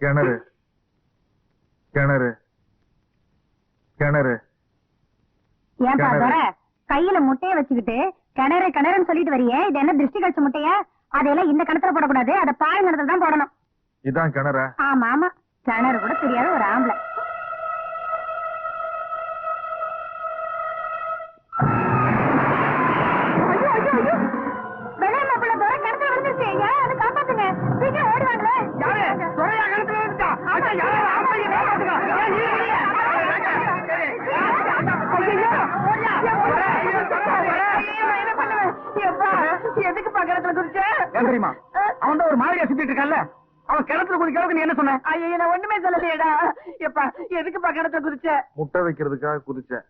கிணறு கிணறு கிணறு. ஏன்பா தர கையில முட்டைய வச்சுக்கிட்டு கிணறு கிணறுன்னு சொல்லிட்டு வரியே, இது என்ன திருஷ்டி கழிச்ச முட்டையா? அதையெல்லாம் இந்த கிணத்துல போடக்கூடாது, அதை பால் கிணத்துல தான் போடணும். இதான் கிணறா? ஆமா ஆமா, கிணறு கூட தெரியாத ஒரு ஆம்பளை. எதுக்குப்பா கிணத்துல குதிச்ச? தெரியுமா, அவன் தான் ஒரு மாதிரியா சுத்திட்டு இருக்கான்ல, அவன் கிணத்துல குதிக்கிறதுக்கு நீ என்ன சொன்ன? ஐயோ நான் ஒண்ணுமே சொல்லலையேடா. எப்பா எதுக்குப்பா கிணத்துல குதிச்ச? முட்டை வைக்கிறதுக்காக குதிச்சேன்.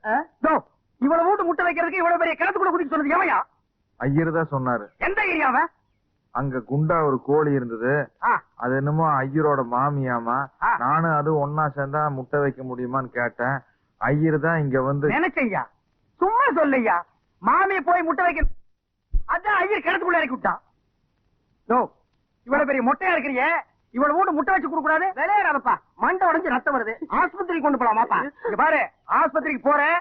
இவ்வளவு வீட்டு முட்டை வைக்கிறதுக்கு இவ்வளவு பெரிய கிணத்துக்குள்ள குதிக்க சொன்னது எவையா? ஐயர் தான் சொன்னாரு. எந்த ஏரியாவ? அங்க குண்டா ஒரு கோழி இருந்தது, அது என்னமோ ஐயரோட மாமியாமா. நானும் அது ஒன்னா சேர்ந்தா முட்டை வைக்க முடியுமான்னு கேட்டேன். ஐயர் தான் இங்க வந்து நினைச்சையா, சும்மா சொல்லையா, மாமிய போய் முட்டை வைக்க, அதான் ஐயர் கிணத்துக்குள்ள இறக்கி விட்டான். இவ்வளவு பெரிய மொட்டையா இருக்கிறிய, இவ்வளவு வீட்டு முட்டை வச்சு கொடுக்க கூடாது. விளையாடாதப்பா, மண்டை உடஞ்சு ரத்தம் வருது, ஆஸ்பத்திரிக்கு கொண்டு போலாமாப்பா? இங்க பாரு, ஆஸ்பத்திரிக்கு போறேன்,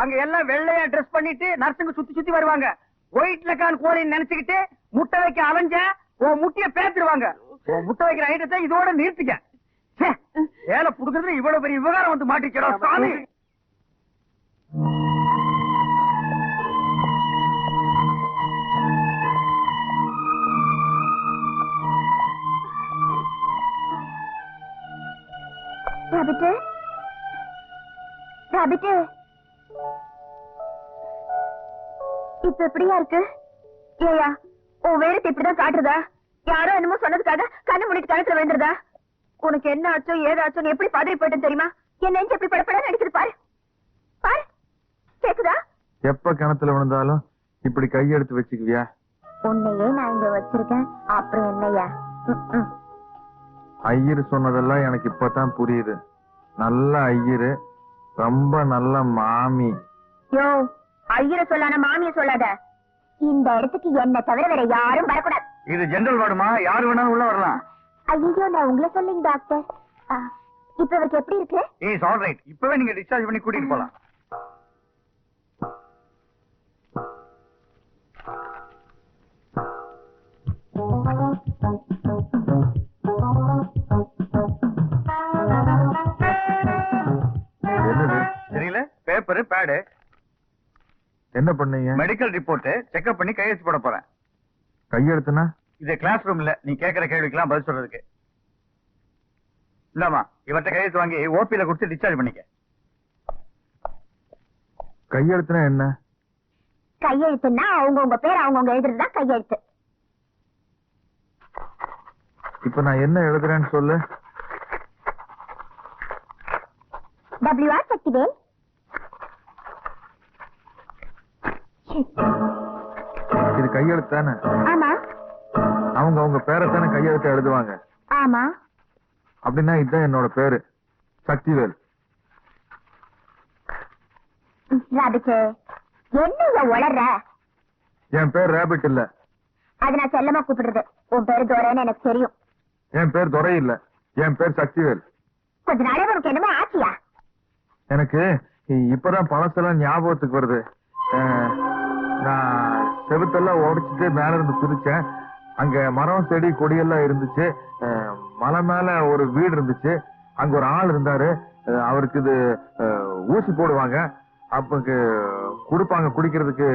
அங்க எல்லாம் வெள்ளையா ட்ரெஸ் பண்ணிட்டு நர்ஸுங்க சுத்தி சுத்தி வருவாங்க. ஒயிட் லக்கான் கோழின்னு நினைச்சுக்கிட்டு முட்டை வைக்க அலைஞ்ச உன் முட்டைய பேத்துருவாங்க. உன் முட்டை வைக்கிற ஐட்டத்தை இதோட நிறுத்திக்க. வேலை புடுக்கிறதுல இவ்வளவு பெரிய விவகாரம் வந்து மாட்டிக்கிறோம் சாமி. ராபிட்டு ராபிட்டு, இப்ப எப்படியா இருக்கு? ஏயா உன் வேறத்தை இப்படிதான் காட்டுறதா? யாரோ என்னமோ சொன்னதுக்காக கண்ணு முடிட்டு கணத்துல விழுந்துருதா? உனக்கு என்ன ஆச்சோ ஏதாச்சோ எப்படி பதறி போயிட்டேன்னு தெரியுமா? என் நெஞ்சு எப்படி படப்பட நினைக்குது பாரு பாரு, கேக்குதா? எப்ப கிணத்துல விழுந்தாலும் இப்படி கையெடுத்து வச்சுக்குவியா? உன்னையே நான் இங்க வச்சிருக்கேன், அப்புறம் என்னையா? ஐயர் சொன்னதெல்லாம் எனக்கு இப்பதான் புரியுது. நல்ல ஐயரு, ரொம்ப நல்ல மாமி. யோ, ஐயர சொல்லான மாமிய சொல்லாத. இந்த இடத்துக்கு என்ன தவிர வேற யாரும் வரக்கூடாது. இது ஜெனரல் வார்டுமா, யாரு வேணாலும் உள்ள வரலாம். ஐயோ நான் உங்களை சொல்லுங்க டாக்டர். இப்ப இவருக்கு எப்படி இருக்கு? இஸ் ஆல் ரைட், இப்பவே நீங்க டிஸ்சார்ஜ் பண்ணி கூட்டிட்டு போலாம். என்னது? தெரியல, பேப்பர் பேடு. என்ன பண்ணீங்க? மெடிக்கல் ரிப்போர்ட் செக்அப் பண்ணி கையெழுத்து போட போறேன். கையெழுத்துனா? இது கிளாஸ் ரூம் இல்ல, நீ கேக்குற கேள்விக்கெல்லாம் பதில் சொல்றதுக்கு. இல்லாமா, இவர்கிட்ட கையெழுத்து வாங்கி ஓபில கொடுத்து டிஸ்சார்ஜ் பண்ணிக்க. கையெழுத்துனா என்ன? கையெழுத்துன்னா அவங்கவுங்க பேர் அவங்கவுங்க எழுதுறதுதான் கையெழுத்து. இப்ப நான் என்ன எழுதுறேன்னு சொல்லு. WR சக்திவேல். இது கையெழுத்து தானே? ஆமா. அவங்க அவங்க பேரை தானே கையெழுத்து எழுதுவாங்க? ஆமா. அப்படின்னா இதுதான் என்னோட பேரு, சக்திவேல். ராபிட், என்ன உளற? என் பேர் ராபிட் இல்ல. அது நான் செல்லமா கூப்பிடுறது. உன் பேரு துரைன்னு எனக்கு தெரியும். என் பேர் துரை இல்ல, என் பேர் சக்திவேல். கொஞ்ச நாளே உனக்கு என்னமோ ஆச்சியா? எனக்கு இப்பதான் பழசெல்லாம் ஞாபகத்துக்கு வருது. நான் செவுத்தெல்லாம் உடைச்சிட்டு மேல இருந்து குதிச்சேன். அங்க மரம் செடி கொடியெல்லாம் இருந்துச்சு. மலை மேல ஒரு வீடு இருந்துச்சு. அங்க ஒரு ஆள் இருந்தாரு. அவருக்கு இது ஊசி போடுவாங்க, அப்ப குடுப்பாங்க குடிக்கிறதுக்கு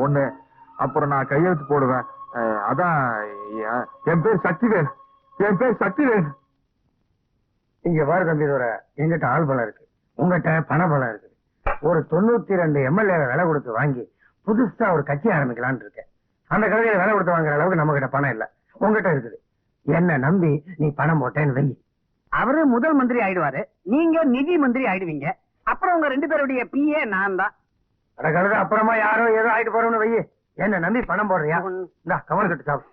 ஒண்ணு. அப்புறம் நான் கையெழுத்து போடுவேன். அதான் என் பேர் சக்திவேல், என் பேர் சக்திவேல். இங்க பாரு தம்பி, எங்கிட்ட ஆள் பலம் இருக்கு, உங்ககிட்ட பண பலம் இருக்கு. ஒரு 92 MLA விலை கொடுத்து வாங்கி புதுசா ஒரு கட்சி ஆரம்பிக்கலான்னு இருக்கேன். அந்த கடையில விலை கொடுத்து வாங்குற அளவுக்கு நம்ம கிட்ட பணம் இல்ல, உங்ககிட்ட இருக்குது. என்ன நம்பி நீ பணம் போட்டேன்னு வை. அவரு முதல் மந்திரி ஆயிடுவாரு, நீங்க நிதி மந்திரி ஆயிடுவீங்க. அப்புறம் உங்க 2 பேருடைய PA நான் தான். கழுத அப்புறமா யாரோ ஏதோ ஆயிட்டு போறோம்னு வை. என்ன நம்பி பணம் போடுறியா? கமல் கட்டு சாப்பிடு.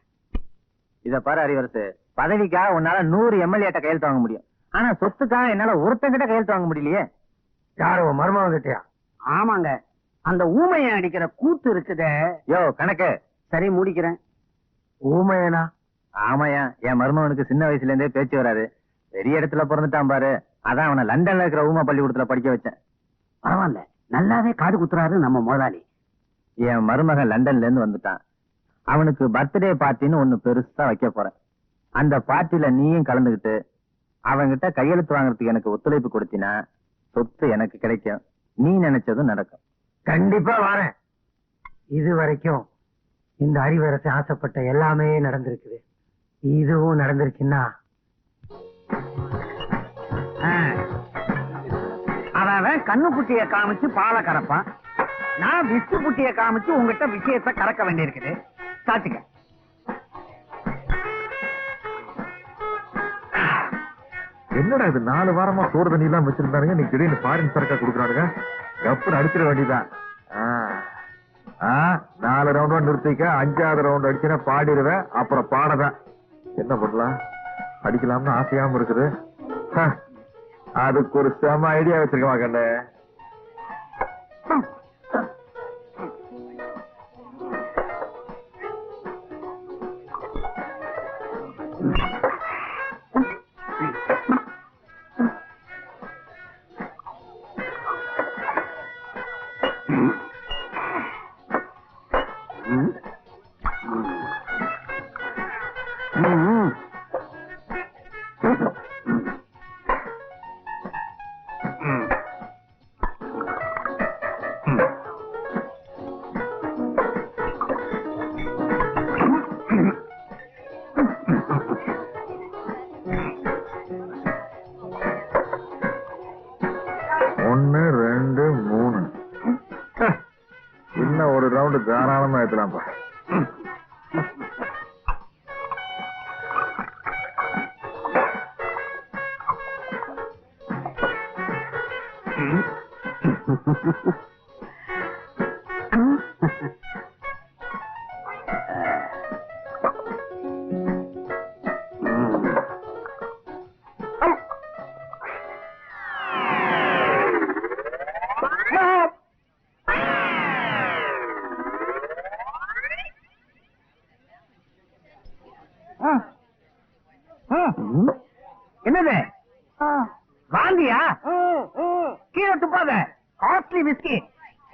இத பாரு அறிவரசு, பதவிக்காக உன்னால 100 MLA கையெழுத்து வாங்க முடியும், ஆனா சொத்துக்காக என்னால ஒருத்தங்கிட்ட கையெழுத்து வாங்க முடியலையே. யாரோ மருமகன் கிட்டயா? ஆமாங்க, அந்த ஊமையை அடிக்கிற கூத்து இருக்குதே. யோ கணக்கு சரி முடிக்கிறேன். ஊமையனா? ஆமாயா, என் மருமகனுக்கு சின்ன வயசுல இருந்தே பேச்சு வராது. பெரிய இடத்துல பிறந்துட்டான் பாரு, அதான் அவனை லண்டன்ல இருக்கிற ஊமா பள்ளிக்கூடத்துல படிக்க வச்சேன். பரவாயில்ல, நல்லாவே காது குத்துறாரு நம்ம முதலாளி. என் மருமகன் லண்டன்ல இருந்து வந்துட்டான். அவனுக்கு பர்த்டே பார்ட்டின்னு ஒண்ணு பெருசா வைக்க போறேன். அந்த பார்ட்டில நீயும் கலந்துகிட்டு அவன்கிட்ட கையெழுத்து வாங்குறதுக்கு எனக்கு ஒத்துழைப்பு கொடுத்தினா சொத்து எனக்கு கிடைக்கும், நீ நினைச்சதும் நடக்கும். கண்டிப்பா வரேன். இது வரைக்கும் இந்த அறிவரசு ஆசைப்பட்ட எல்லாமே நடந்திருக்குது. இதுவும் நடந்துருச்சுன்னா அவன் கண்ணுக்குட்டிய காமிச்சு பாலை கறப்பான், நான் விசு குட்டிய காமிச்சு உங்ககிட்ட விஷயத்தை கறக்க வேண்டியிருக்குது. சாச்சுக்க. என்னடா இது 4 வாரமா சோறு தண்ணி எல்லாம் வச்சிருந்தானுங்க, நீ திடீர்னு ஃபாரின் சரக்கா கொடுக்குறானுங்க. கப்புன்னு அடிச்சிட வேண்டியதான். 4 ரவுண்ட் நிறுத்திக்க, 5வது ரவுண்ட் அடிச்சுன்னா பாடிடுவேன், அப்புறம் பாடதான். என்ன பண்ணலாம், அடிக்கலாம்னு ஆசையாம இருக்குது. அதுக்கு ஒரு செம ஐடியா வச்சிருக்கமா கண்ணு. இன்னும் ஒரு ரவுண்டு தாராளமா ஏத்தலாம்ப்பா. என்னது வாந்தியா? கீழே துப்பாத, காஸ்ட்லி விஸ்கி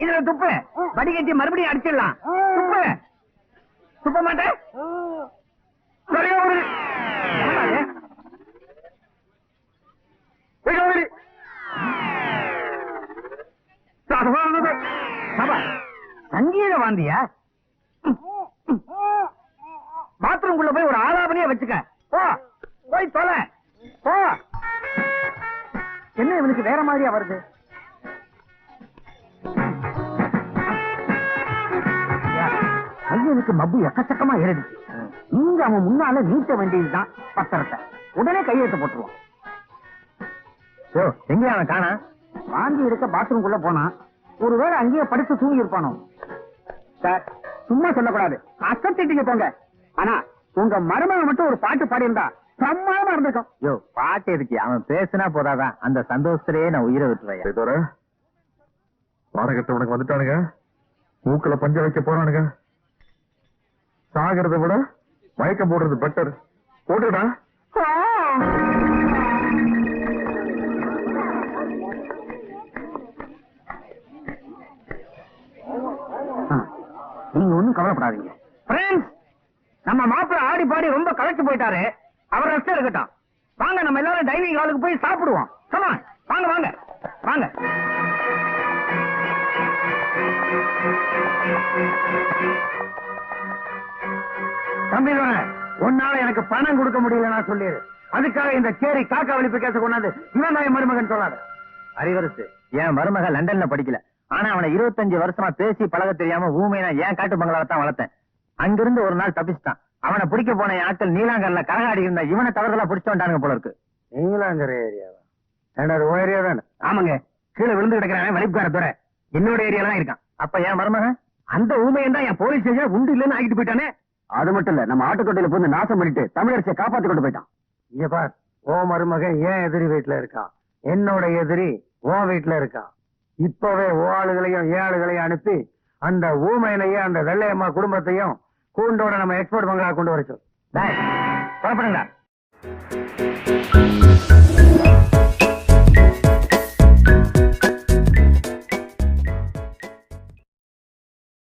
இதுல துப்பு. வடிகட்டி மறுபடியும் அடிச்சிடலாம். துப்பு. துப்ப மாட்டேன். சங்கீத வாந்தியா? பாத்ரூம்குள்ள போய் ஒரு ஆலாபனையே வச்சுக்க. போய் தொலை. போ. என்ன இவனுக்கு வேற மாதிரியா வருது? பையனுக்கு மப்பு எக்கச்சக்கமா ஏறிடுச்சு. நீங்க அவன் முன்னால நீட்ட வேண்டியதுதான் பத்திரத்தை. உடனே கையெழுத்து போட்டுருவான். எங்க அவன் காணா? வாந்தி எடுக்க பாத்ரூம்குள்ள போனா. ஒருவேளை அங்கேயே படுத்து தூங்கி இருப்பானோ. சார், சும்மா சொல்லக்கூடாது, அசத்திட்டீங்க போங்க. ஆனா உங்க மருமகன் மட்டும் ஒரு பாட்டு பாடியிருந்தா பிரமாதமா இருந்திருக்கும். யோ, பாட்டு எதுக்கு? அவன் பேசினா போதாதான், அந்த சந்தோஷத்திலேயே நான் உயிரை விட்டுறேன். வாடகட்டவனுக்கு வந்துட்டானுங்க, மூக்கல பஞ்ச வைக்க போறானுங்க. சாகிறத விட மயக்கம் போடுறது பெட்டர். போட்டுடா. நீங்க ஒண்ணும் கவலைப்படாதீங்க. நம்ம மாப்பிள்ள ஆடி பாடி ரொம்ப களைச்சு போயிட்டாரு. அவர் ரெஸ்ட் இருக்கட்டும். வாங்க, நம்ம எல்லாரும் டைனிங் ஹாலுக்கு போய் சாப்பிடுவோம். கமா, வாங்க வாங்க வாங்க. தம்பி, உன்னால எனக்கு பணம் கொடுக்க முடியல நான் சொல்லிடு. அதுக்காக இந்த சேரி காக்கா வலிப்பு கேச கொண்டாந்து இவன் தான் என் மருமகன் சொல்லாத. அறிவரசு, என் மருமகன் லண்டன்ல படிக்கல. ஆனா அவனை 25 வருஷமா பேசி பழக தெரியாம ஊமையை நான் ஏன் காட்டு பங்களாவை தான் வளர்த்தேன். அங்கிருந்து ஒரு நாள் தப்பிச்சிட்டான். அவனை பிடிக்க போன என் ஆட்கள் நீலாங்கர்ல கரகாடி இருந்தா இவனை தவறுதலா பிடிச்சு வந்தானுங்க போல இருக்கு. நீலாங்கர் ஏரியாவா? அது ஓ ஏரியா தானே? ஆமாங்க, கீழே விழுந்து கிடக்கிறவன் வலிப்புக்கார துறை என்னோட ஏரியால தான் இருக்கான். அப்ப என் மருமகன் அந்த ஊமையன் தான் என் போலீஸ் ஸ்டேஷன் உண்டு இல்லன்னு ஆகிட்டு போயிட்டானே. அது மட்டும் இல்ல, நம்ம ஆட்டுக்கொட்டையில போய் நாசம் பண்ணிட்டு தமிழரசியை காப்பாத்தி கொண்டு போயிட்டான். இங்க பார், ஓ மருமகன் ஏன் எதிரி வீட்டுல இருக்கான், என்னோட எதிரி ஓ வீட்டுல இருக்கான். இப்பவே ஓ ஆளுகளையும் ஏ ஆளுகளையும் அனுப்பி அந்த ஊமையனையும் அந்த வெள்ளையம்மா குடும்பத்தையும் கூண்டோட நம்ம எக்ஸ்போர்ட் பங்களா கொண்டு வர சொல். புறப்படுங்க.